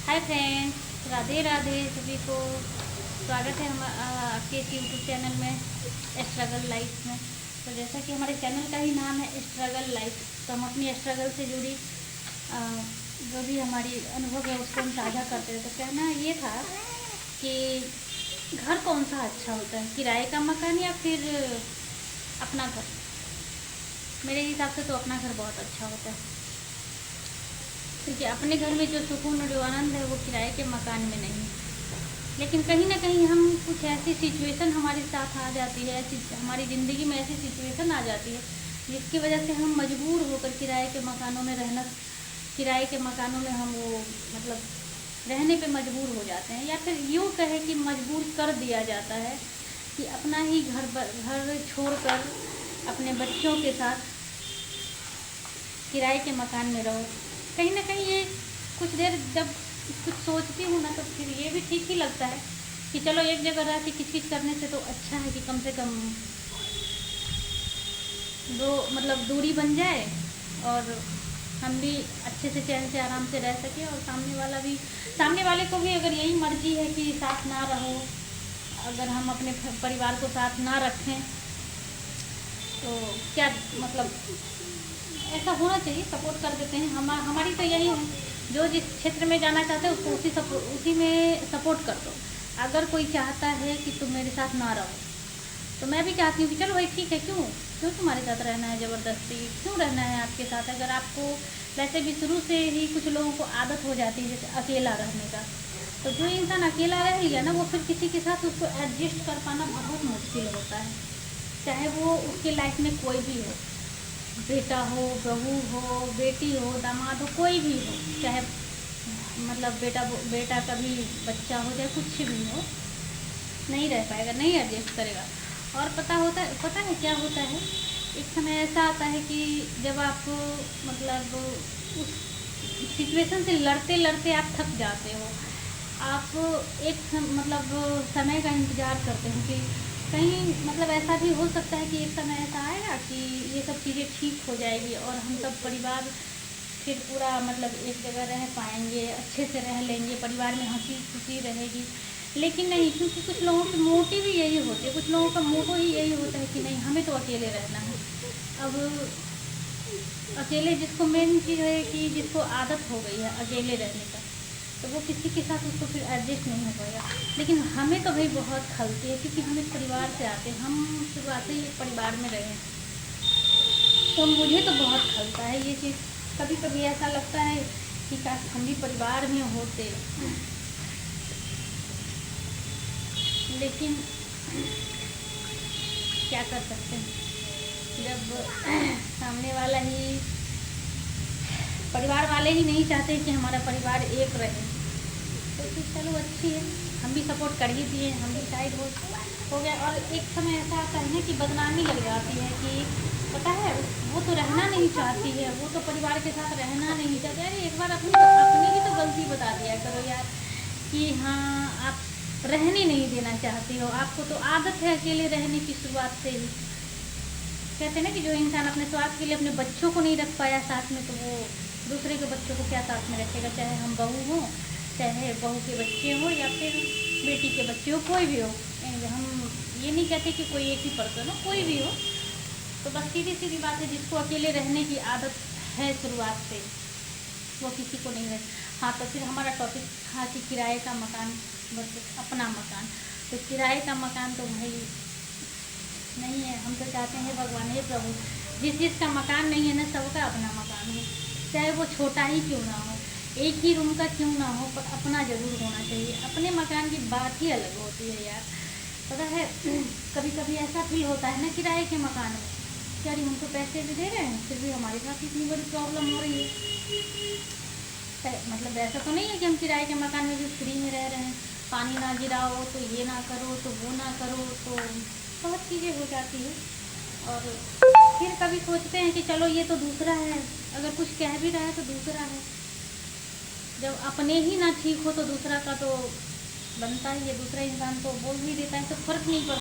Hi friends, Radhe Radhe सभी को। स्वागत है हम आपके इस यूट्यूब चैनल में स्ट्रगल लाइफ में। तो जैसा कि हमारे चैनल का ही नाम है स्ट्रगल लाइफ, तो हम अपनी स्ट्रगल से जुड़ी अ, जो भी हमारी अनुभव है उसको हम साझा करते हैं। तो कहना ये था कि घर कौन सा अच्छा होता है, किराए का मकान या फिर अपना घर। मेरे हिसाब से तो अपना घर बहुत अच्छा होता है, क्योंकि अपने घर में जो सुकून और जो आनंद है वो किराए के मकान में नहीं। लेकिन कहीं ना कहीं हम कुछ ऐसी सिचुएशन हमारे साथ आ जाती है, ऐसी हमारी ज़िंदगी में ऐसी सिचुएशन आ जाती है जिसकी वजह से हम मजबूर होकर किराए के मकानों में किराए के मकानों में हम वो मतलब रहने पे मजबूर हो जाते हैं, या फिर यूँ कहे कि मजबूर कर दिया जाता है कि अपना ही घर छोड़कर अपने बच्चों के साथ किराए के मकान में रहो। कहीं ना कहीं ये कुछ देर जब कुछ सोचती हूँ ना, तो फिर ये भी ठीक ही लगता है कि चलो एक जगह रह के किच करने से तो अच्छा है कि कम से कम दो मतलब दूरी बन जाए और हम भी अच्छे से चैन से आराम से रह सके, और सामने वाले को भी अगर यही मर्जी है कि साथ ना रहो, अगर हम अपने परिवार को साथ ना रखें तो क्या मतलब ऐसा होना चाहिए, सपोर्ट कर देते हैं। हमारी तो यही है, जो जिस क्षेत्र में जाना चाहते हैं उसको उसी में सपोर्ट कर दो। अगर कोई चाहता है कि तुम मेरे साथ ना रहो, तो मैं भी चाहती हूँ कि चलो भाई ठीक है, क्यों क्यों तुम्हारे साथ रहना है, ज़बरदस्ती क्यों रहना है आपके साथ। अगर आपको वैसे भी शुरू से ही कुछ लोगों को आदत हो जाती है जैसे अकेला रहने का, तो जो इंसान अकेला रह लिया ना, वो फिर किसी के साथ उसको एडजस्ट कर पाना बहुत मुश्किल होता है, चाहे वो उसके लाइफ में कोई भी हो, बेटा हो, बहू हो, बेटी हो, दामाद हो, कोई भी हो, चाहे मतलब बेटा का भी बच्चा हो, चाहे कुछ भी हो, नहीं रह पाएगा, नहीं एडजस्ट करेगा। और पता है क्या होता है, एक समय ऐसा आता है कि जब आप मतलब उस सिचुएशन से लड़ते लड़ते आप थक जाते हो। आप मतलब समय का इंतज़ार करते हो कि कहीं मतलब ऐसा भी हो सकता है कि एक समय ऐसा आएगा कि ये सब चीज़ें ठीक हो जाएगी और हम सब परिवार फिर पूरा मतलब एक जगह रह पाएंगे, अच्छे से रह लेंगे, परिवार में हंसी खुशी रहेगी। लेकिन नहीं, क्योंकि कुछ लोगों के मोटिव ही यही होते हैं, कुछ लोगों का मोटो ही यही होता है कि नहीं, हमें तो अकेले रहना है। अब अकेले जिसको मेन चीज़ है कि जिसको आदत हो गई है अकेले रहने का, तो वो किसी के साथ उसको फिर एडजस्ट नहीं हो पाएगा। लेकिन हमें तो भाई बहुत खलती है, क्योंकि हम एक परिवार से आते हैं, हम शुरुआत से ही एक परिवार में रहे हैं, तो मुझे तो बहुत खलता है ये चीज़। कभी कभी ऐसा लगता है कि काश हम भी परिवार में होते, लेकिन क्या कर सकते हैं जब सामने वाला ही परिवार वाले ही नहीं चाहते कि हमारा परिवार एक रहे। तो फिर चलो अच्छी है, हम भी सपोर्ट कर ही दिए, हम भी साइड हो गए। और एक समय ऐसा आता है ना कि बदनामी लग जाती है कि पता है वो तो रहना नहीं चाहती है, वो तो परिवार के साथ रहना नहीं चाहती। अरे एक बार अपनी ही तो गलती बता दिया करो यार कि हाँ आप रहने नहीं देना चाहती हो, आपको तो आदत है अकेले रहने की शुरुआत से ही। कहते हैं ना कि जो इंसान अपने स्वार्थ के लिए अपने बच्चों को नहीं रख पाया साथ में, तो वो दूसरे के बच्चों को क्या साथ में रखेगा, चाहे हम बहू हों, चाहे बहू के बच्चे हों, या फिर बेटी के बच्चे हो, कोई भी हो। हम ये नहीं कहते कि कोई एक ही पर्सन हो, कोई भी हो। तो बस सीधी सीधी बात है, जिसको अकेले रहने की आदत है शुरुआत से, वो किसी को नहीं रहे। हाँ, तो फिर हमारा टॉपिक था कि किराए का मकान वर्सेस अपना मकान। तो किराए का मकान तो भाई नहीं है, हम तो चाहते हैं भगवान हे प्रभु, जिसका मकान नहीं है ना, सबका अपना मकान हो, चाहे वो छोटा ही क्यों ना हो, एक ही रूम का क्यों ना हो, पर अपना ज़रूर होना चाहिए। अपने मकान की बात ही अलग होती है यार। पता है कभी कभी ऐसा फील होता है ना किराए के मकान में, क्या हम तो पैसे भी दे रहे हैं फिर भी हमारे साथ इतनी बड़ी प्रॉब्लम हो रही है। मतलब ऐसा तो नहीं है कि हम किराए के मकान में भी फ्री में रह रहे हैं, पानी ना गिराओ तो ये ना करो तो वो ना करो, तो बहुत चीज़ें हो जाती है। और फिर कभी सोचते हैं कि चलो ये तो दूसरा है, अगर कुछ कह भी रहा है तो दूसरा है। जब अपने ही ना ठीक हो तो दूसरा का तो बनता ही है, दूसरा इंसान तो बोल भी देता है, तो फर्क नहीं पड़ता।